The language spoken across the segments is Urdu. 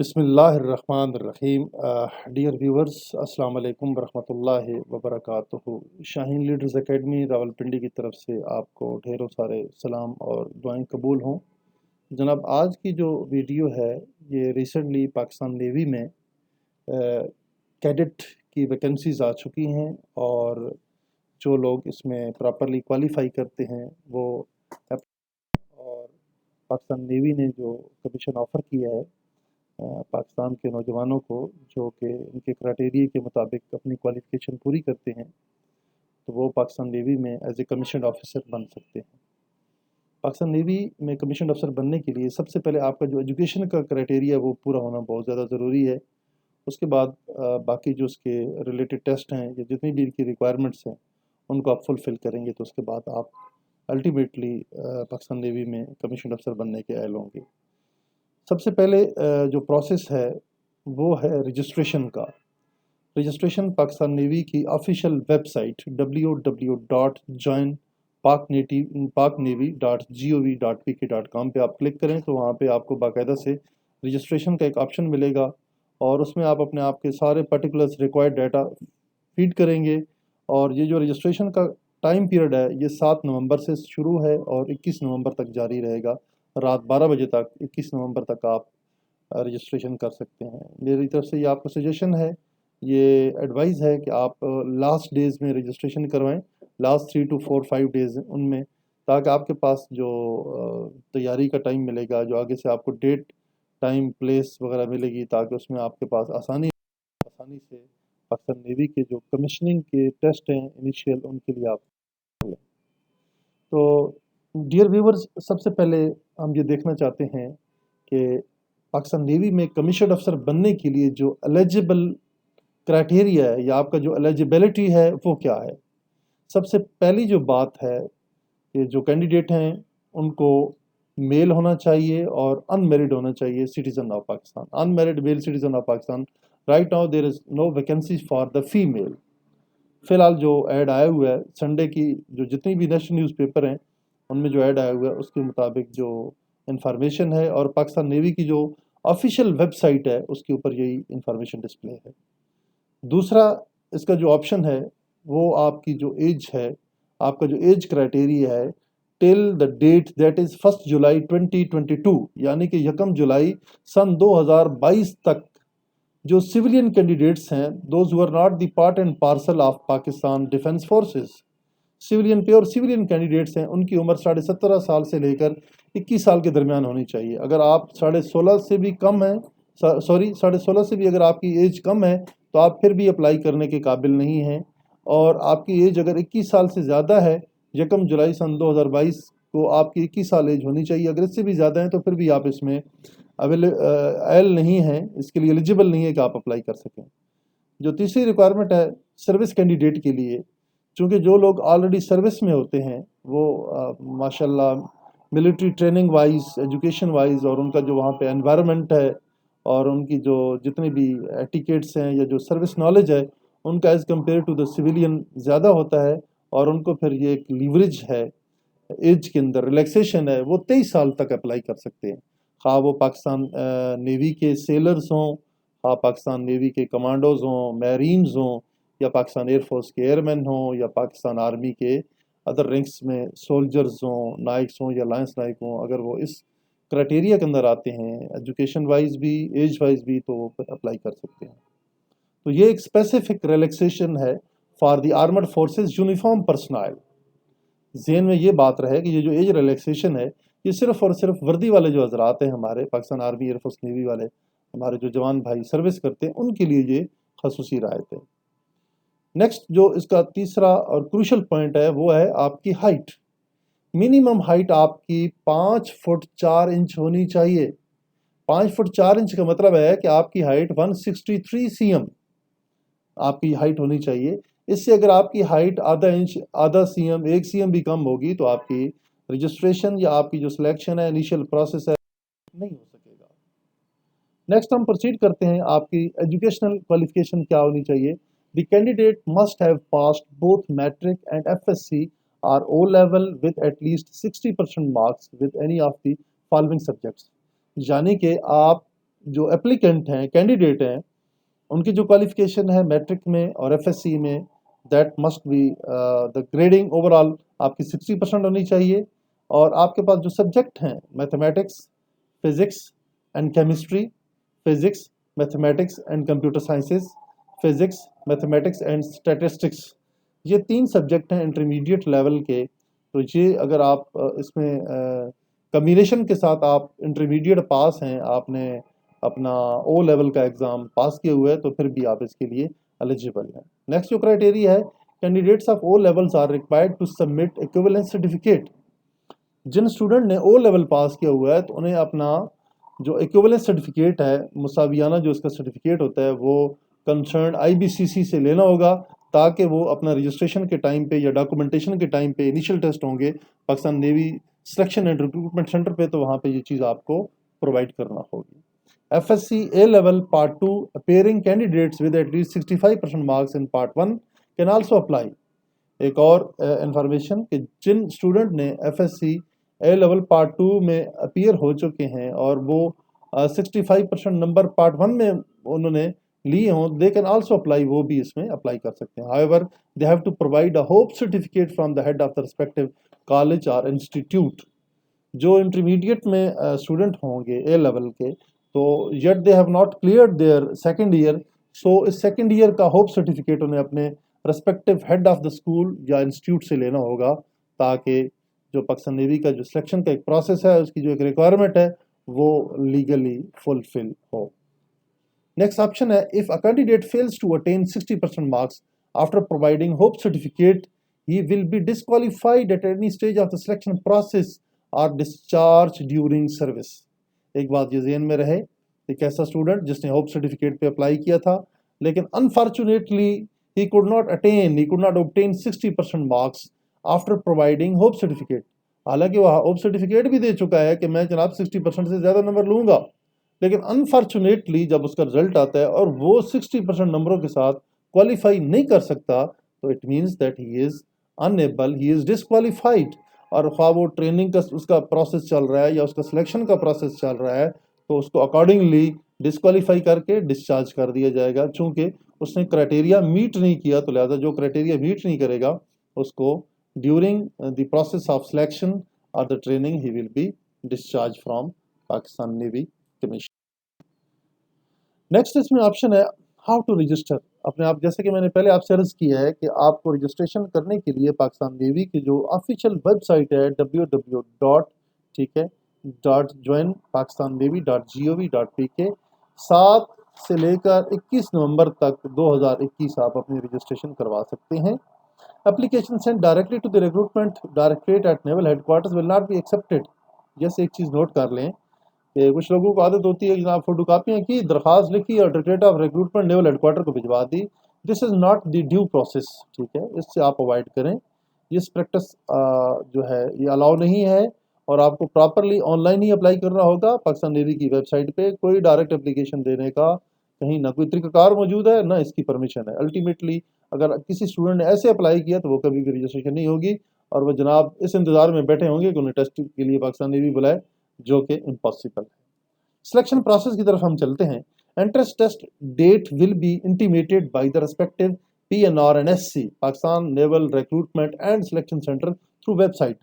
بسم اللہ الرحمن الرحیم. ڈیئر ویورز، السلام علیکم ورحمۃ اللہ وبرکاتہ. شاہین لیڈرز اکیڈمی راولپنڈی کی طرف سے آپ کو ڈھیروں سارے سلام اور دعائیں قبول ہوں. جناب، آج کی جو ویڈیو ہے یہ ریسنٹلی پاکستان نیوی میں کیڈٹ کی ویکنسیز آ چکی ہیں، اور جو لوگ اس میں پراپرلی کوالیفائی کرتے ہیں وہ اور پاکستان نیوی نے جو کمیشن آفر کیا ہے پاکستان کے نوجوانوں کو جو کہ ان کے کرائٹیریا کے مطابق اپنی کوالیفیکیشن پوری کرتے ہیں، تو وہ پاکستان نیوی میں ایز اے کمیشنڈ آفیسر بن سکتے ہیں. پاکستان نیوی میں کمیشنڈ آفیسر بننے کے لیے سب سے پہلے آپ کا جو ایجوکیشن کا کرائٹیریا وہ پورا ہونا بہت زیادہ ضروری ہے. اس کے بعد باقی جو اس کے ریلیٹڈ ٹیسٹ ہیں یا جتنی بھی ان کی ریکوائرمنٹس ہیں ان کو آپ فلفل کریں گے تو اس کے بعد آپ الٹیمیٹلی پاکستان نیوی میں کمیشنڈ آفیسر بننے کے اہل ہوں گے. سب سے پہلے جو پروسیس ہے وہ ہے رجسٹریشن کا. رجسٹریشن پاکستان نیوی کی آفیشیل ویب سائٹ www.joinpaknavy.gov.pk.com پہ آپ کلک کریں تو وہاں پہ آپ کو باقاعدہ سے رجسٹریشن کا ایک آپشن ملے گا، اور اس میں آپ اپنے آپ کے سارے پرٹیکولرز ریکوائرڈ ڈیٹا فیڈ کریں گے. اور یہ جو رجسٹریشن کا ٹائم پیریڈ ہے یہ 7 نومبر سے شروع ہے اور 21 نومبر تک جاری رہے گا. رات 12 بجے تک 21 نومبر تک آپ رجسٹریشن کر سکتے ہیں. میری طرف سے یہ آپ کو سجیشن ہے، یہ ایڈوائز ہے کہ آپ لاسٹ ڈیز میں رجسٹریشن کروائیں، لاسٹ 3 to 4 5 ڈیز ان میں، تاکہ آپ کے پاس جو تیاری کا ٹائم ملے گا، جو آگے سے آپ کو ڈیٹ ٹائم پلیس وغیرہ ملے گی، تاکہ اس میں آپ کے پاس آسانی سے پاکستان نیوی کے جو کمیشننگ کے ٹیسٹ ہیں انیشیل ان کے لیے آپ لیں. تو ڈیئر ویورز، سب سے پہلے ہم یہ دیکھنا چاہتے ہیں کہ پاکستان نیوی میں کمیشنڈ افسر بننے کے لیے جو ایلیجیبل کرائٹیریا ہے یا آپ کا جو ایلیجیبلٹی ہے وہ کیا ہے. سب سے پہلی جو بات ہے کہ جو کینڈیڈیٹ ہیں ان کو میل ہونا چاہیے اور ان میرڈ ہونا چاہیے citizen of Pakistan. Unmarried male citizen of Pakistan. Right now there is no vacancy for the female. فی الحال جو ایڈ آیا ہوا ہے سنڈے کی جو جتنی بھی نیشنل نیوز پیپر ہیں ان میں جو ایڈ آیا ہوا ہے اس کے مطابق جو انفارمیشن ہے، اور پاکستان نیوی کی جو آفیشیل ویب سائٹ ہے اس کے اوپر یہی انفارمیشن ڈسپلے ہے. دوسرا اس کا جو آپشن ہے وہ آپ کی جو ایج ہے، آپ کا جو ایج کرائٹیریا ہے ٹل دا ڈیٹ دیٹ از 1 جولائی 2022، یعنی کہ 1 جولائی سن 2022 تک جو سویلین کینڈیڈیٹس ہیں، those who are not the part and parcel of Pakistan defence forces, civilian pure civilian candidates ہیں، ان کی عمر 17.5 سال سے لے کر 21 سال کے درمیان ہونی چاہیے. اگر آپ 16.5 سے بھی کم ہیں، 16.5 سے بھی اگر آپ کی ایج کم ہے تو آپ پھر بھی اپلائی کرنے کے قابل نہیں ہیں. اور آپ کی ایج اگر 21 سال سے زیادہ ہے، 1 جولائی سن 2022 کو آپ کی 21 سال ایج ہونی چاہیے. اگر اس سے بھی زیادہ ہیں تو پھر بھی آپ اس میں ایل نہیں ہیں، اس کے لیے ایلیجیبل نہیں ہے کہ آپ اپلائی کر سکیں. جو تیسری ریکوائرمنٹ ہے سروس کینڈیڈیٹ کے لیے، چونکہ جو لوگ آلریڈی سروس میں ہوتے ہیں وہ ماشاءاللہ military training wise, education wise, اور ان کا جو وہاں پہ انوائرمنٹ ہے اور ان کی جو جتنے بھی ایٹیکیٹس ہیں یا جو سروس نالج ہے ان کا as compare to the civilian زیادہ ہوتا ہے، اور ان کو پھر یہ ایک لیوریج ہے ایج کے اندر، ریلیکسیشن ہے، وہ 23 سال تک اپلائی کر سکتے ہیں. خواہ وہ پاکستان نیوی کے سیلرز ہوں، خواہ پاکستان نیوی کے کمانڈوز ہوں، میرینز ہوں، یا پاکستان ایئر فورس کے ایئرمین ہوں، یا پاکستان آرمی کے ادر رینکس میں سولجرز ہوں، نائکس ہوں یا لائنس نائک ہوں. اگر وہ اس کرائٹیریا کے اندر آتے ہیں ایجوکیشن وائز بھی ایج وائز بھی تو وہ اپلائی کر سکتے ہیں. تو یہ ایک اسپیسیفک ریلیکسیشن ہے for the armed forces uniform personnel. ذہن میں یہ بات رہے کہ یہ جو ایج ریلیکسیشن ہے یہ صرف اور صرف وردی والے جو حضرات ہیں ہمارے Pakistan army air force navy والے ہمارے جو جوان بھائی سروس کرتے ہیں ان کے لیے یہ خصوصی رعایت ہے. نیکسٹ جو اس کا تیسرا اور کروشل پوائنٹ ہے وہ ہے آپ کی ہائٹ. منیمم ہائٹ آپ کی 5 فٹ 4 انچ ہونی چاہیے. 5 فٹ 4 انچ کا مطلب ہے کہ آپ کی ہائٹ 163 cm آپ کی ہائٹ ہونی چاہیے. اس سے اگر آپ کی ہائٹ آدھا انچ، آدھا cm، 1 cm بھی کم ہوگی تو آپ کی رجسٹریشن یا آپ کی جو سلیکشن ہے انیشیل پروسیس ہے نہیں ہو سکے گا. نیکسٹ ہم پروسیڈ کرتے ہیں. آپ کی ایجوکیشنل کوالیفیکیشن کیا ہونی چاہیے. The candidate must have passed both matric and FSC or O level with at least 60% marks with any of the following subjects. یعنی کہ آپ جو اپلیکنٹ ہیں کینڈیڈیٹ ہیں ان کی جو کوالیفیکیشن ہے میٹرک میں اور ایف ایس سی میں that must be the grading overall آپ کی 60% ہونی چاہیے اور آپ کے پاس جو سبجیکٹ ہیں mathematics physics and chemistry physics mathematics and computer sciences physics mathematics and statistics یہ 3 سبجیکٹ ہیں انٹرمیڈیٹ لیول کے تو یہ اگر آپ اس میں کمبینیشن کے ساتھ آپ انٹرمیڈیٹ پاس ہیں آپ نے اپنا او لیول کا ایگزام پاس کیے ہوئے تو پھر بھی آپ اس کے لیے ایلیجیبل ہیں. نیکسٹ جو کرائٹیریا ہے candidates of O levels are required to submit equivalence certificate. جن اسٹوڈنٹ نے او لیول پاس کیا ہوا ہے تو انہیں اپنا جو ایکویولنس سرٹیفکیٹ ہے مساویانہ جو اس کا سرٹیفکیٹ ہوتا ہے وہ کنسرن IBCC سے لینا ہوگا تاکہ وہ اپنا رجسٹریشن کے ٹائم پہ یا ڈاکومنٹیشن کے ٹائم پہ انیشیل ٹیسٹ ہوں گے Pakistan navy selection and recruitment centre پہ تو وہاں پہ یہ چیز آپ کو پرووائڈ کرنا ہوگی. FSC A level part 2 appearing candidates with at least 65% marks in part 1 can also apply. ایک اور انفارمیشن کہ جن اسٹوڈنٹ نے FSC A level part 2 میں اپیئر ہو چکے ہیں اور وہ 65% نمبر پارٹ 1 میں انہوں نے لیے ہوں they can also apply وہ بھی اس میں اپلائی کر سکتے ہیں. However they have to provide a hope certificate from the head of the respective college or institute. جو انٹرمیڈیٹ میں اسٹوڈنٹ ہوں گے A level کے تو yet they have not cleared their second year so اس سیکنڈ ایئر کا ہوپ سرٹیفکیٹ انہیں اپنے respective head of the school یا انسٹیٹیوٹ سے لینا ہوگا تاکہ جو پاکستان نیوی کا جو سلیکشن کا ایک پروسیس ہے اس کی جو ایک ریکوائرمنٹ ہے وہ لیگلی فلفل ہو. نیکسٹ آپشن ہے if a candidate fails to attain 60% marks after providing hope certificate he will be disqualified at any stage of the selection process or discharged during service. ایک بات یہ ذہن میں رہے ایک ایسا اسٹوڈنٹ جس نے ہوپ سرٹیفکیٹ پہ اپلائی کیا تھا لیکن unfortunately he could not obtain 60% marks after providing hope certificate. حالانکہ وہ ہوپ سرٹیفکیٹ بھی دے چکا ہے کہ میں جناب 60% سے زیادہ نمبر لوں گا لیکن انفارچونیٹلی جب اس کا رزلٹ آتا ہے اور وہ 60% نمبروں کے ساتھ کوالیفائی نہیں کر سکتا تو it means that he is unable he is disqualified. اور خواہ وہ ٹریننگ کا اس کا پروسیس چل رہا ہے یا اس کا سلیکشن کا پروسیس چل رہا ہے تو اس کو اکارڈنگلی ڈسکوالیفائی کر کے ڈسچارج کر دیا جائے گا چونکہ اس نے کرائٹیریا میٹ نہیں کیا تو لہٰذا جو کرائٹیریا میٹ نہیں کرے گا اس کو during the process of selection اور the training he will be discharged from Pakistan navy commission. Next اس میں آپشن ہے ہاؤ ٹو رجسٹر. اپنے آپ جیسے کہ میں نے پہلے آپ سے عرض کیا ہے کہ آپ کو رجسٹریشن کرنے کے لیے پاکستان نیوی کی جو آفیشیل ویب سائٹ ہے www.joinpakistanavy.gov.pk 7 سے لے کر 21 نومبر تک 2021 آپ اپنی رجسٹریشن کروا سکتے ہیں. Application send directly to the recruitment directorate at naval headquarters will not be accepted. جیسے ایک چیز نوٹ کر لیں کہ کچھ لوگوں کو عادت ہوتی ہے کہ جناب فوٹو کاپیاں کی درخواست لکھی اور directorate of recruitment naval headquarter کو بھجوا دی. This is not the due process. ٹھیک ہے اس سے آپ اوائڈ کریں. اس پریکٹس جو ہے یہ الاؤ نہیں ہے اور آپ کو properly on line he apply کرنا ہوگا. پاکستان نیوی کی ویب سائٹ پہ کوئی ڈائریکٹ اپلیکیشن دینے کا کہیں نہ کوئی طریقہ کار موجود ہے نہ اس کی پرمیشن ہے. الٹیمیٹلی اگر کسی اسٹوڈنٹ نے ایسے اپلائی کیا تو وہ کبھی بھی رجسٹریشن نہیں ہوگی اور وہ جناب اس انتظار میں بیٹھے ہوں گے کہ انہیں ٹیسٹ کے لیے پاکستان نیوی بلائے جو کہ امپاسبل ہے. سلیکشن پروسیس کی طرف ہم چلتے ہیں. Entrance test date will be intimated by the respective PNR and SC Pakistan naval recruitment and selection centre through website.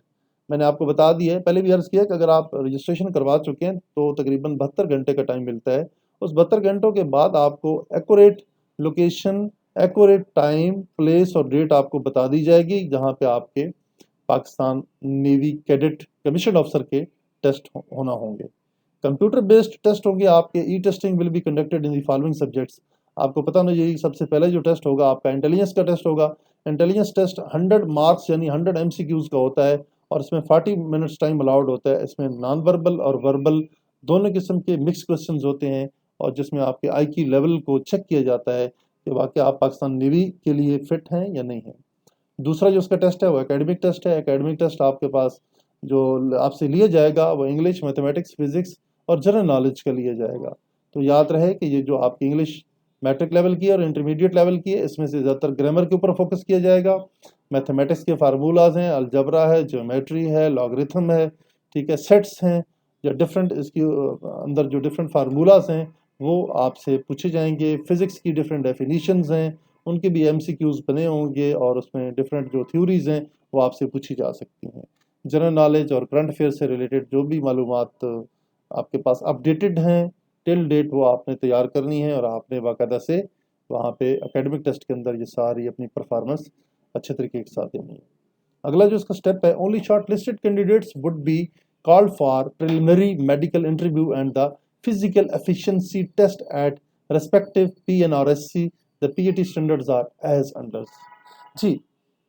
میں نے آپ کو بتا دی ہے پہلے بھی عرض کیا کہ اگر آپ رجسٹریشن کروا چکے ہیں تو تقریباً 72 گھنٹے کا ٹائم ملتا ہے. اس 72 گھنٹوں کے بعد آپ کو accurate location accurate time place اور ڈیٹ آپ کو بتا دی جائے گی جہاں پہ آپ کے Pakistan navy cadet commission officer کے ٹیسٹ ہونا ہوں گے. کمپیوٹر بیسڈ ٹیسٹ ہوں گے آپ کے. E testing will be conducted in the following subjects. آپ کو پتہ ہونا چاہیے سب سے پہلے جو ٹیسٹ ہوگا آپ کا انٹیلیجنس کا ٹیسٹ ہوگا. انٹیلیجنس ٹیسٹ 100 مارکس یعنی 100 MCQs کا ہوتا ہے اور اس میں 40 منٹس ٹائم الاؤڈ ہوتا ہے. اس میں نان وربل اور وربل دونوں قسم کے مکس کوسچنز ہوتے ہیں اور جس میں آپ کے IQ لیول کو چیک کیا جاتا ہے کہ واقعہ آپ پاکستان نیوی کے لیے فٹ ہیں یا نہیں ہیں. دوسرا جو اس کا ٹیسٹ ہے وہ اکیڈمک ٹیسٹ ہے. اکیڈمک ٹیسٹ آپ کے پاس جو آپ سے لیا جائے گا وہ انگلش میتھمیٹکس فزکس اور جنرل نالج کا لیا جائے گا. تو یاد رہے کہ یہ جو آپ کی انگلش میٹرک لیول کی اور انٹرمیڈیٹ لیول کی ہے اس میں سے زیادہ تر گرامر کے اوپر فوکس کیا جائے گا. میتھمیٹکس کے فارمولاز ہیں الجبرا ہے جیومیٹری ہے لاگرتھم ہے ٹھیک ہے سیٹس ہیں یا ڈفرینٹ اس کی اندر جو ڈفرینٹ فارمولاز ہیں وہ آپ سے پوچھے جائیں گے. فزکس کی ڈفرینٹ ڈیفینیشنز ہیں ان کے بھی MCQs بنے ہوں گے، اور اس میں ڈفرینٹ جو تھیوریز ہیں وہ آپ سے پوچھی جا سکتی ہیں. جنرل نالج اور کرنٹ افیئر سے ریلیٹڈ جو بھی معلومات آپ کے پاس اپڈیٹڈ ہیں ٹل ڈیٹ وہ آپ نے تیار کرنی ہے، اور آپ نے باقاعدہ سے وہاں پہ اکیڈمک ٹیسٹ کے اندر یہ ساری اپنی پرفارمنس اچھے طریقے کے ساتھ دینی ہے. اگلا جو اس کا اسٹیپ ہے، only shortlisted candidates would be called for preliminary medical interview and the physical efficiency test at respective PNRSC. The PAT standards are as under. جی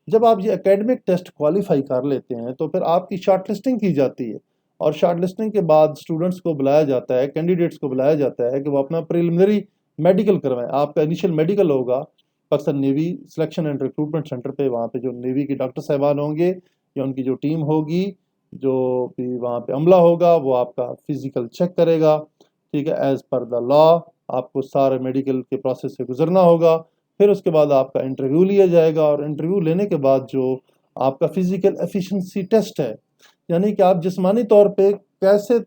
جب آپ یہ اکیڈمک ٹیسٹ کوالیفائی کر لیتے ہیں تو پھر آپ کی شارٹ لسٹنگ کی جاتی ہے، اور شارٹ لسٹنگ کے بعد اسٹوڈنٹس کو بلایا جاتا ہے، کینڈیڈیٹس کو بلایا جاتا ہے کہ وہ اپنا پریلیمنری میڈیکل کروائیں. آپ کا انیشیل میڈیکل ہوگا Pakistan navy selection and recruitment centre پہ. وہاں پہ جو نیوی کے ڈاکٹر صاحبان ہوں گے یا ان کی جو ٹیم ہوگی، جو بھی وہاں پہ عملہ ہوگا، وہ آپ کا فزیکل چیک کرے گا. ٹھیک ہے، ایز پر دا لا آپ کو سارے میڈیکل کے پروسیس سے گزرنا ہوگا. پھر اس کے بعد آپ کا انٹرویو لیا جائے گا، اور انٹرویو لینے کے بعد جو آپ کا فزیکل ایفیشنسی ٹیسٹ ہے، یعنی کہ آپ جسمانی طور پہ کیسے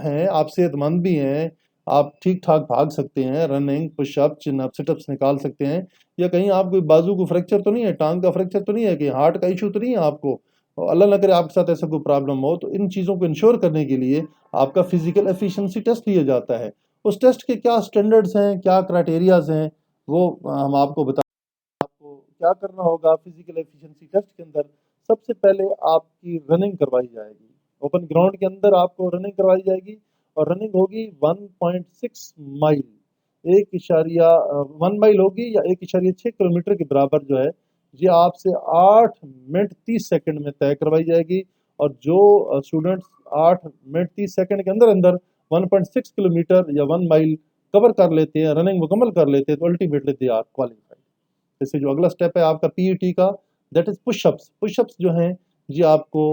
ہیں، آپ صحت مند بھی ہیں، آپ ٹھیک ٹھاک بھاگ سکتے ہیں، رننگ، پش اپ، چن اپ، سٹ اپس نکال سکتے ہیں، یا کہیں آپ کوئی بازو کو فریکچر تو نہیں ہے، ٹانگ کا فریکچر تو نہیں ہے، کہ ہارٹ کا ایشو تو نہیں ہے آپ کو، اللہ نہ کرے آپ کے ساتھ ایسا کوئی پرابلم ہو. تو ان چیزوں کو انشور کرنے کے لیے آپ کا فزیکل ایفیشنسی ٹیسٹ لیا جاتا ہے. اس ٹیسٹ کے کیا سٹینڈرڈز ہیں، کیا کرائٹیریاز ہیں، وہ ہم آپ کو بتا. آپ کو کیا کرنا ہوگا فزیکل ایفیشنسی ٹیسٹ کے اندر؟ سب سے پہلے آپ کی رننگ کروائی جائے گی، اوپن گراؤنڈ کے اندر آپ کو رننگ کروائی جائے گی، اور رننگ ہوگی 1.6 مائل، 1 مائل ہوگی یا 1.6 کلومیٹر کے برابر جو ہے، یہ آپ سے 8 منٹ 30 سیکنڈ میں طے کروائی جائے گی. اور جو اسٹوڈنٹس 8 منٹ 30 سیکنڈ کے اندر اندر 1.6 کلومیٹر یا 1 مائل کور کر لیتے ہیں، رننگ مکمل کر لیتے ہیں، تو الٹیمیٹلی دے آر کوالیفائڈ. جیسے جو اگلا سٹیپ ہے آپ کا PET کا، that is push ups. Push ups جو ہیں جی آپ کو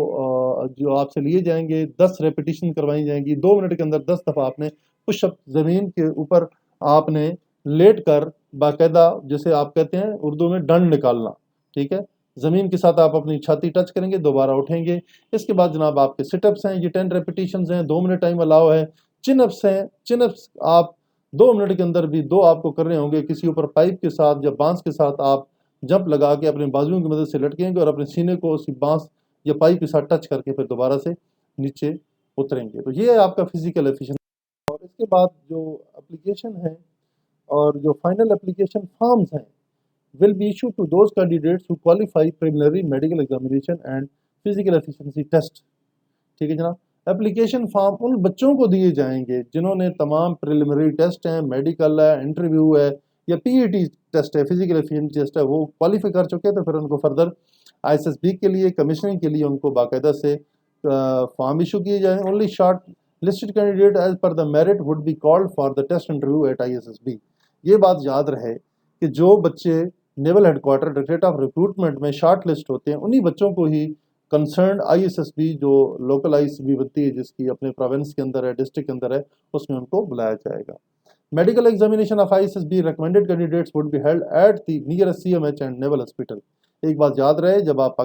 جو آپ سے لیے جائیں گے 10 ریپیٹیشن کروائی جائیں گی. 2 منٹ کے اندر 10 دفعہ آپ نے پش اپ زمین کے اوپر آپ نے لیٹ کر باقاعدہ، جیسے آپ کہتے ہیں اردو میں ڈنڈ نکالنا. ٹھیک ہے، زمین کے ساتھ آپ اپنی چھاتی ٹچ کریں گے، دوبارہ اٹھیں گے. اس کے بعد جناب آپ کے سٹ اپس ہیں، یہ 10 ریپیٹیشنز ہیں، 2 منٹ ٹائم الاؤ ہے. چن اپس ہیں، چن اپس آپ 2 منٹ کے اندر بھی 2 آپ کو کرنے ہوں گے. کسی اوپر پائپ کے ساتھ یا بانس کے ساتھ آپ جمپ لگا کے اپنے بازوؤں کی مدد سے لٹکیں گے، اور اپنے سینے کو اسی بانس یا پائپ کے ساتھ ٹچ کر کے پھر دوبارہ سے نیچے اتریں گے. تو یہ ہے آپ کا فزیکل ایفیشنسی. اور اس کے بعد جو اپلیکیشن ہے اور جو فائنل اپلیکیشن فارمز ہیں will be issued to those candidates who qualify preliminary medical examination and physical efficiency test. ٹھیک ہے جناب، اپلیکیشن فارم ان بچوں کو دیے جائیں گے جنہوں نے تمام پریلیمنری ٹیسٹ ہیں، میڈیکل ہے، انٹرویو ہے، یا PET ٹیسٹ ہے، فزیکل ایفیشنسی ٹیسٹ ہے، وہ کوالیفائی کر چکے. تو پھر ان کو فردر ISSB کے لیے کمیشننگ کے لیے ان کو باقاعدہ سے فارم ایشو کیے جائیں. Only shortlisted candidate as per the merit would be called for the test interview at ISSB. یہ بات یاد رہے کہ جو بچے naval headquarter directorate of recruitment میں شارٹ لسٹ ہوتے ہیں، انہی بچوں کو ہی کنسرنڈ ISSB جو لوکل ISSB بنتی ہے، جس کی اپنے پروونس کے اندر ہے، ڈسٹرکٹ کے اندر ہے، اس میں ان کو بلایا جائے گا. Medical examination of ISSB recommended candidates would be held at the nearest CMH and naval hospital. ایک بات یاد رہے، جب آپ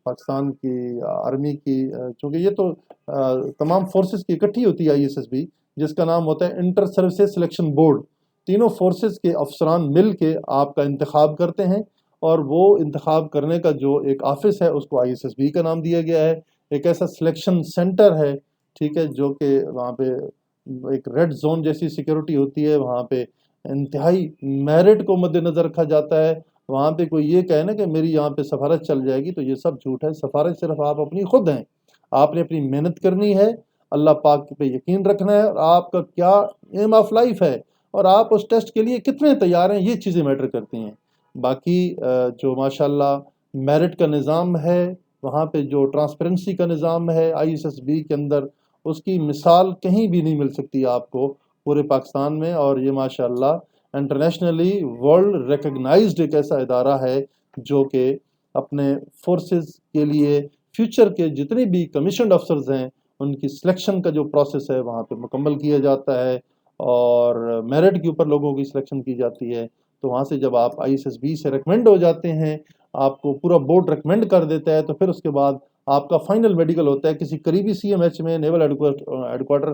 پاکستان کی آرمی کی، چونکہ یہ تو تمام فورسز کی اکٹھی ہوتی ہے ISSB، جس کا نام ہوتا ہے انٹر سروسز سلیکشن بورڈ. تینوں فورسز کے افسران مل کے آپ کا انتخاب کرتے ہیں، اور وہ انتخاب کرنے کا جو ایک آفس ہے اس کو ISSB کا نام دیا گیا ہے. ایک ایسا سلیکشن سینٹر ہے، ٹھیک ہے، جو کہ وہاں پہ ایک ریڈ زون جیسی سیکیورٹی ہوتی ہے. وہاں پہ انتہائی میرٹ کو مد نظر رکھا جاتا ہے. وہاں پہ کوئی یہ کہے نا کہ میری یہاں پہ سفارش چل جائے گی، تو یہ سب جھوٹ ہے. سفارش صرف آپ اپنی خود ہیں، آپ نے اپنی محنت کرنی ہے، اللہ پاک پہ یقین رکھنا ہے، اور آپ کا کیا ایم آف لائف ہے، اور آپ اس ٹیسٹ کے لیے کتنے تیار ہیں، یہ چیزیں میٹر کرتی ہیں. باقی جو ماشاءاللہ میرٹ کا نظام ہے، وہاں پہ جو ٹرانسپیرنسی کا نظام ہے ISSB کے اندر، اس کی مثال کہیں بھی نہیں مل سکتی آپ کو پورے پاکستان میں. اور یہ ماشاءاللہ انٹرنیشنلی ورلڈ ریکگنائزڈ ایک ایسا ادارہ ہے جو کہ اپنے فورسز کے لیے فیوچر کے جتنے بھی کمیشنڈ افسرز ہیں ان کی سلیکشن کا جو پروسیس ہے وہاں پہ مکمل کیا جاتا ہے، اور میرٹ کے اوپر لوگوں کی سلیکشن کی جاتی ہے. تو وہاں سے جب آپ ISSB سے ریکمینڈ ہو جاتے ہیں، آپ کو پورا بورڈ ریکمینڈ کر دیتا ہے، تو پھر اس کے بعد آپ کا فائنل میڈیکل ہوتا ہے کسی قریبی CMH میں، نیول ہیڈ کوارٹر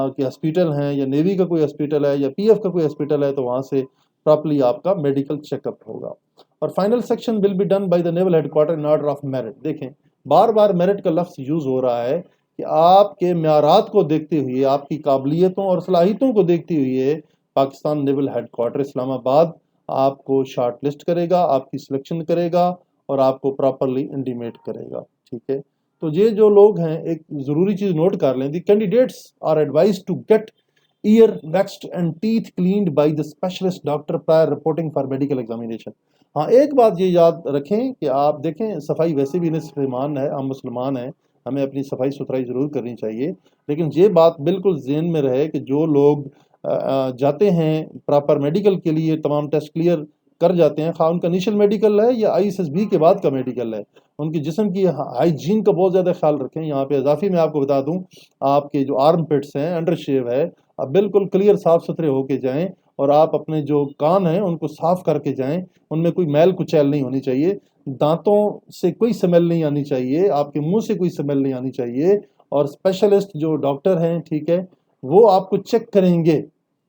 کے ہاسپیٹل ہیں، یا نیوی کا کوئی ہاسپیٹل ہے، یا PF کا کوئی ہاسپیٹل ہے، تو وہاں سے پراپرلی آپ کا میڈیکل چیک اپ ہوگا. اور final selection will be done by the naval headquarter in order of merit. دیکھیں بار بار میرٹ کا لفظ یوز ہو رہا ہے کہ آپ کے معیارات کو دیکھتے ہوئے، آپ کی قابلیتوں اور صلاحیتوں کو دیکھتے ہوئے پاکستان نیول ہیڈ کوارٹر اسلام آباد آپ کو شارٹ لسٹ کرے گا، آپ کی سلیکشن کرے گا اور آپ کو پراپرلی انٹیمیٹ کرے گا. ٹھیک ہے، تو یہ جو لوگ ہیں ایک ضروری چیز نوٹ کر لیں. The candidates are advise to get ear waxed and teeth cleaned by the specialist doctor prior reporting for medical examination. ہاں ایک بات یہ یاد رکھیں کہ آپ دیکھیں صفائی ویسے بھی نصف ایمان ہے، ہم مسلمان ہیں، ہمیں اپنی صفائی ستھرائی ضرور کرنی چاہیے، لیکن یہ بات بالکل ذہن میں رہے کہ جو لوگ جاتے ہیں پراپر میڈیکل کے لیے، تمام ٹیسٹ کلیئر کر جاتے ہیں، خواہ ان کا انیشل میڈیکل ہے یا ISSB کے بعد کا میڈیکل ہے، ان کی جسم کی ہائیجین کا بہت زیادہ خیال رکھیں. یہاں پہ اضافی میں آپ کو بتا دوں، آپ کے جو آرم پٹس ہیں، انڈر شیو ہے، آپ بالکل کلیئر صاف ستھرے ہو کے جائیں، اور آپ اپنے جو کان ہیں ان کو صاف کر کے جائیں، ان میں کوئی میل کچیل نہیں ہونی چاہیے، دانتوں سے کوئی سمیل نہیں آنی چاہیے، آپ کے منہ سے کوئی سمیل نہیں آنی چاہیے. اور اسپیشلسٹ جو ڈاکٹر ہیں، ٹھیک ہے، وہ آپ کو چیک کریں گے.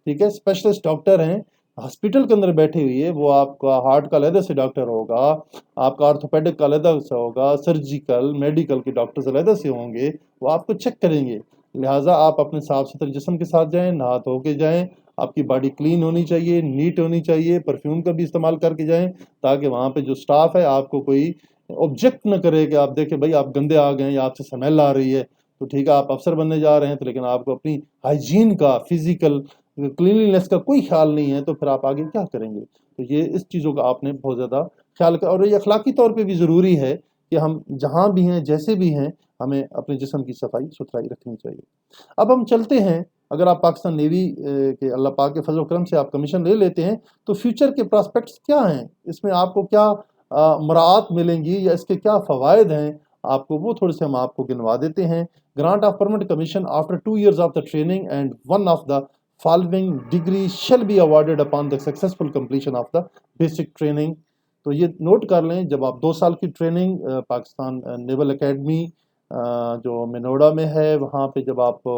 ٹھیک ہے، اسپیشلسٹ ڈاکٹر ہیں ہاسپٹل کے اندر بیٹھے ہوئے، وہ آپ کا ہارٹ کا علیحدہ سے ڈاکٹر ہوگا، آپ کا آرتھوپیڈک کا علیحدہ سے ہوگا، سرجیکل میڈیکل کے ڈاکٹرز علیحدہ سے ہوں گے، وہ آپ کو چیک کریں گے. لہٰذا آپ اپنے صاف ستھرے جسم کے ساتھ جائیں، نہا دھو کے جائیں، آپ کی باڈی کلین ہونی چاہیے، نیٹ ہونی چاہیے، پرفیوم کا بھی استعمال کر کے جائیں، تاکہ وہاں پہ جو سٹاف ہے آپ کو کوئی آبجیکٹ نہ کرے کہ آپ دیکھیں بھائی آپ گندے آ گئے ہیں یا آپ سے سمیل آ رہی ہے. تو ٹھیک ہے، آپ افسر بننے جا رہے ہیں تو لیکن آپ کو اپنی ہائیجین کا، فزیکل کلینلینس کا کوئی خیال نہیں ہے، تو پھر آپ آگے کیا کریں گے؟ تو یہ اس چیزوں کا آپ نے بہت زیادہ خیال کر، اور یہ اخلاقی طور پہ بھی ضروری ہے کہ ہم جہاں بھی ہیں، جیسے بھی ہیں، ہمیں اپنے جسم کی صفائی ستھرائی رکھنی چاہیے. اب ہم چلتے ہیں، اگر آپ پاکستان نیوی کے اللہ پاک کے فضل و کرم سے آپ کمیشن لے لیتے ہیں، تو فیوچر کے پراسپیکٹس کیا ہیں، اس میں آپ کو کیا مراعات ملیں گی یا اس کے کیا فوائد ہیں، آپ کو وہ تھوڑے سے ہم آپ کو گنوا دیتے ہیں. Grant of permanent commission after 2 years of the training and one of the following degree shall be awarded upon the successful completion of the basic training. تو یہ نوٹ کر لیں، جب آپ 2 سال کی ٹریننگ پاکستان نیول اکیڈمی جو منوڑا میں ہے، وہاں پہ جب آپ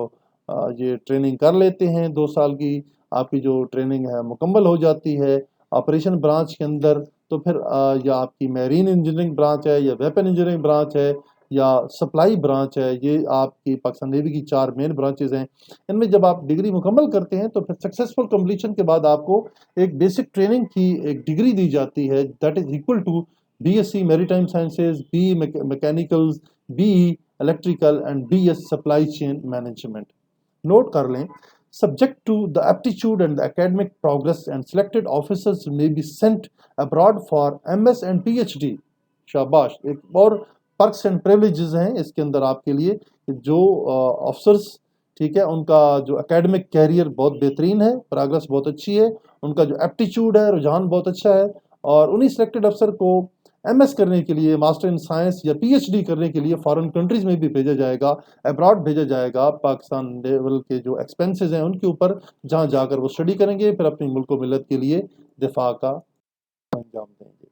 یہ ٹریننگ کر لیتے ہیں 2 سال کی، آپ کی جو ٹریننگ ہے مکمل ہو جاتی ہے آپریشن برانچ کے اندر، تو پھر یا آپ کی میرین انجینئرنگ برانچ ہے، یا ویپن انجینئرنگ برانچ ہے، یا سپلائی برانچ ہے، یہ آپ کی پاکستان نیوی کی 4 مین برانچز ہیں. ان میں جب آپ ڈگری مکمل کرتے ہیں تو پھر سکسیسفل کمپلیشن کے بعد آپ کو ایک بیسک ٹریننگ کی ایک ڈگری دی جاتی ہے، that is equal to BSc maritime sciences, BE mechanicals, BE electrical and BS supply chain management. Note کر لیں، subject to the aptitude and the academic progress and selected officers may be sent abroad for MS and PhD. شاباش، ایک اور پرکس اینڈ پریولیجز ہیں اس کے اندر آپ کے لیے، جو آفسرس، ٹھیک ہے، ان کا جو اکیڈمک کیریئر بہت بہترین ہے، پروگرس بہت اچھی ہے، ان کا جو ایپٹیچیوڈ ہے، رجحان بہت اچھا ہے، اور انہی سلیکٹڈ افسر کو MS کرنے کے لیے، ماسٹر ان سائنس یا PhD کرنے کے لیے فارن کنٹریز میں بھی بھیجا جائے گا، ابراڈ بھیجا جائے گا. پاکستان لیول کے جو ایکسپینسز ہیں ان کے اوپر، جہاں جا کر وہ اسٹڈی کریں گے، پھر اپنی ملک و ملت کے لیے دفاع کا انجام دیں گے.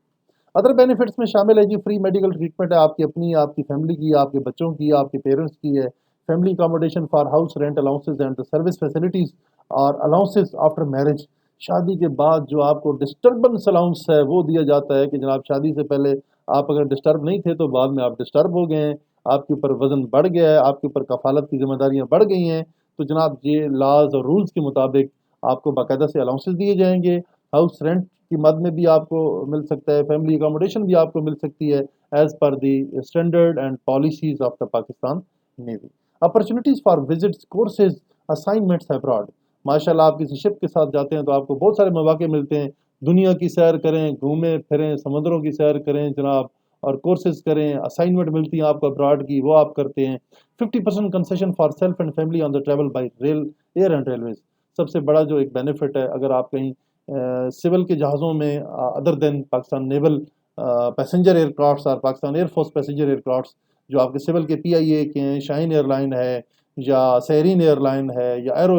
ادر بینیفٹس میں شامل ہے جی، فری میڈیکل ٹریٹمنٹ ہے، آپ کی اپنی، آپ کی فیملی کی، آپ کے بچوں کی، آپ کے پیرنٹس کی ہے. Family accommodation for house rent allowances and service facilities اور الاؤنسز آفٹر میرج. شادی کے بعد جو آپ کو ڈسٹربنس الاؤنس ہے وہ دیا جاتا ہے کہ جناب شادی سے پہلے آپ اگر ڈسٹرب نہیں تھے تو بعد میں آپ ڈسٹرب ہو گئے ہیں، آپ کے اوپر وزن بڑھ گیا ہے، آپ کے اوپر کفالت کی ذمہ داریاں بڑھ گئی ہیں، تو جناب یہ لاز اور رولز کے مطابق آپ کو باقاعدہ سے الاؤنسز دیے جائیں گے. ہاؤس رینٹ کی مد میں بھی آپ کو مل سکتا ہے، فیملی اکاموڈیشن بھی آپ کو مل سکتی ہے as per the standard and policies of the Pakistan navy. Opportunities for visits, courses, assignments abroad. ماشاء اللہ آپ کسی شپ کے ساتھ جاتے ہیں تو آپ کو بہت سارے مواقع ملتے ہیں، دنیا کی سیر کریں، گھومیں پھریں، سمندروں کی سیر کریں جناب، اور کورسز کریں، اسائنمنٹ ملتی ہیں آپ کو ابراڈ کی، وہ آپ کرتے ہیں. 50% concession for self and family on the travel by rail, air and railways. سب سے بڑا جو ایک بینیفٹ ہے، اگر آپ کہیں سول کے جہازوں میں other than Pakistan naval passenger aircrafts اور Pakistan air force passenger aircrafts جو آپ کے سول کے PIA کے ہیں، شاہین ایئر لائن ہے، یا سیرین ایئر لائن ہے، یا arrow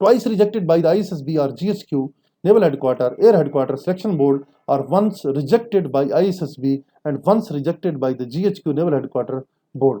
Twice rejected by the ISSB or GHQ, Naval Headquarters, Air Headquarters Selection Board, or once rejected by ISSB and once rejected by the GHQ Naval Headquarters Board.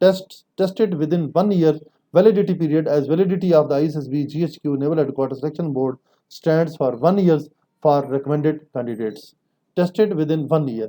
Tested within 1 year validity period, as validity of the ISSB GHQ Naval Headquarters Selection Board stands for 1 year for recommended candidates. Tested within 1 year,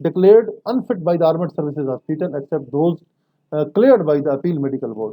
Declared unfit by the Armed Services Hospital except those cleared by the Appeal Medical Board.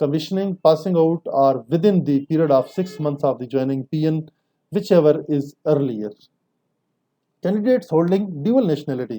commissioning, passing out, or within the period of 6 months of the joining PN, whichever is earlier. Candidates holding dual nationality,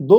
2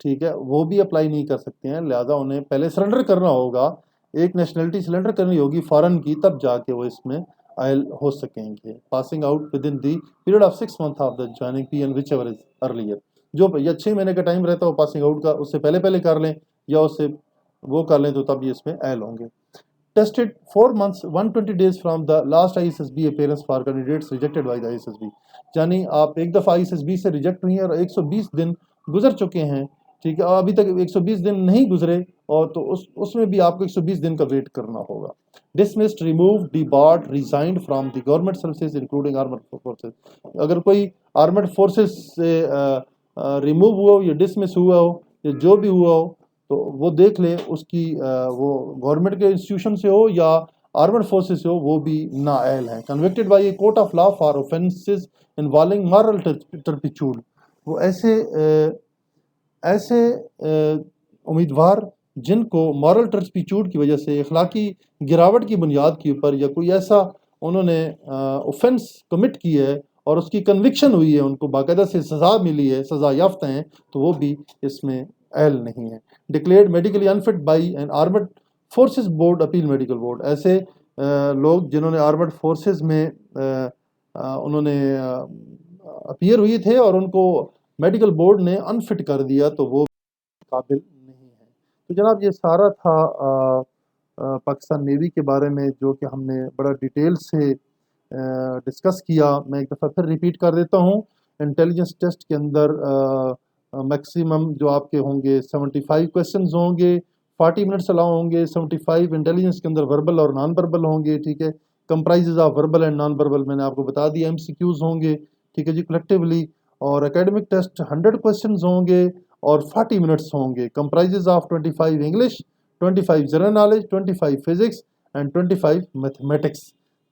ٹھیک ہے، وہ بھی اپلائی نہیں کر سکتے ہیں، لہٰذا انہیں پہلے سرنڈر کرنا ہوگا، ایک نیشنلٹی سرنڈر کرنی ہوگی فارن کی، تب جا کے وہ اس میں آئل ہو سکیں گے. Passing out within the period of 6 months of the joining P N whichever is earlier. جو یا 6 مہینے کا ٹائم رہتا ہے وہ پاسنگ آؤٹ کا اس سے پہلے کر لیں، یا اس سے وہ کر لیں تو تب یہ اس میں ایل ہوں گے. Tested 4 months 120 days from the last ISSB appearance for candidates rejected by the ISSB. یعنی آپ ایک دفعہ ISSB سے ریجیکٹ ہوئی ہیں اور 120 دن گزر چکے ہیں، ٹھیک ہے، اور ابھی تک 120 دن نہیں گزرے، اور تو اس میں بھی آپ کو 120 دن کا ویٹ کرنا ہوگا. Dismissed, removed, debarred, resigned from the government services including armed forces. اگر کوئی armed forces سے ریموو ہوا ہو یا ڈسمس ہوا ہو یا جو بھی ہوا ہو تو وہ دیکھ لیں، اس کی وہ گورنمنٹ کے انسٹیٹیوشن سے ہو یا آرمڈ فورسز سے ہو، وہ بھی نااہل ہیں. Convicted by a court of law for offences involving moral turpitude. وہ ایسے امیدوار جن کو مارل ٹرپیچوڈ کی وجہ سے، اخلاقی گراوٹ کی بنیاد کے اوپر، یا کوئی ایسا انہوں نے اوفینس کمٹ کی ہے اور اس کی کنوکشن ہوئی ہے، ان کو باقاعدہ سے سزا ملی ہے، سزا یافتہ ہیں، تو وہ بھی اس میں اہل نہیں ہے. Declared medically unfit by an armed forces board appeal medical board. ایسے لوگ جنہوں نے آرمڈ فورسز میں انہوں نے اپیئر ہوئے تھے اور ان کو میڈیکل بورڈ نے انفٹ کر دیا، تو وہ قابل نہیں ہے. تو جناب یہ سارا تھا پاکستان نیوی کے بارے میں، جو کہ ہم نے بڑا ڈیٹیل سے ڈسکس کیا. میں ایک دفعہ پھر ریپیٹ کر دیتا ہوں. انٹیلیجنس ٹیسٹ کے اندر میکسیمم جو آپ کے ہوں گے 75 کویسچنز ہوں گے، 40 منٹس الاؤ ہوں گے. 75 انٹیلیجنس کے اندر وربل اور نان وربل ہوں گے، ٹھیک ہے. کمپرائزز of verbal and non verbal میں نے آپ کو بتا دیا. ایم سی کیوز ہوں گے، ٹھیک ہے جی، کلیکٹیولی. اور اکیڈمک ٹیسٹ 100 کویسچنز ہوں گے اور 40 منٹس ہوں گے. کمپرائزز of 25 English, 25 general knowledge, 25 physics and 25 mathematics.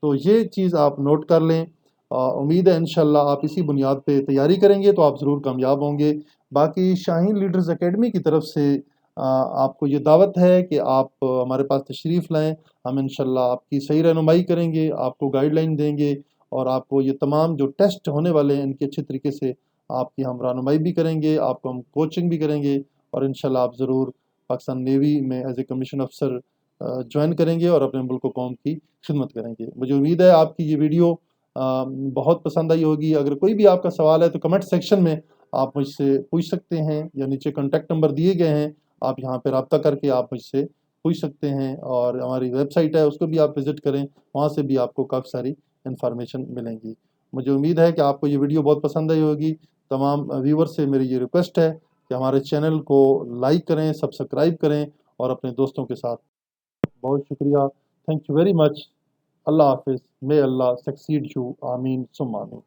تو یہ چیز آپ نوٹ کر لیں. امید ہے انشاءاللہ آپ اسی بنیاد پہ تیاری کریں گے تو آپ ضرور کامیاب ہوں گے. باقی شاہین لیڈرز اکیڈمی کی طرف سے آپ کو یہ دعوت ہے کہ آپ ہمارے پاس تشریف لائیں. ہم انشاءاللہ آپ کی صحیح رہنمائی کریں گے، آپ کو گائیڈ لائن دیں گے، اور آپ کو یہ تمام جو ٹیسٹ ہونے والے ہیں ان کی اچھی طریقے سے آپ کی ہم رہنمائی بھی کریں گے، آپ کو ہم کوچنگ بھی کریں گے، اور انشاءاللہ آپ ضرور پاکستان نیوی میں ایز اے کمیشن افسر جوائن کریں گے اور اپنے ملک و قوم کی خدمت کریں گے. مجھے امید ہے آپ کی یہ ویڈیو بہت پسند آئی ہوگی. اگر کوئی بھی آپ کا سوال ہے تو کمنٹ سیکشن میں آپ مجھ سے پوچھ سکتے ہیں، یا نیچے کانٹیکٹ نمبر دیے گئے ہیں، آپ یہاں پہ رابطہ کر کے آپ مجھ سے پوچھ سکتے ہیں. اور ہماری ویب سائٹ ہے، اس کو بھی آپ وزٹ کریں، وہاں سے بھی آپ کو کافی ساری انفارمیشن ملیں گی. مجھے امید ہے کہ آپ کو یہ ویڈیو بہت پسند آئی ہوگی. تمام ویور سے میری یہ ریکویسٹ ہے کہ ہمارے چینل کو لائک کریں، سبسکرائب کریں اور اپنے دوستوں کے ساتھ. بہت شکریہ. Thank you very much. اللہ حافظ. مے اللہ سکسیڈ یو. آمین ثم آمین.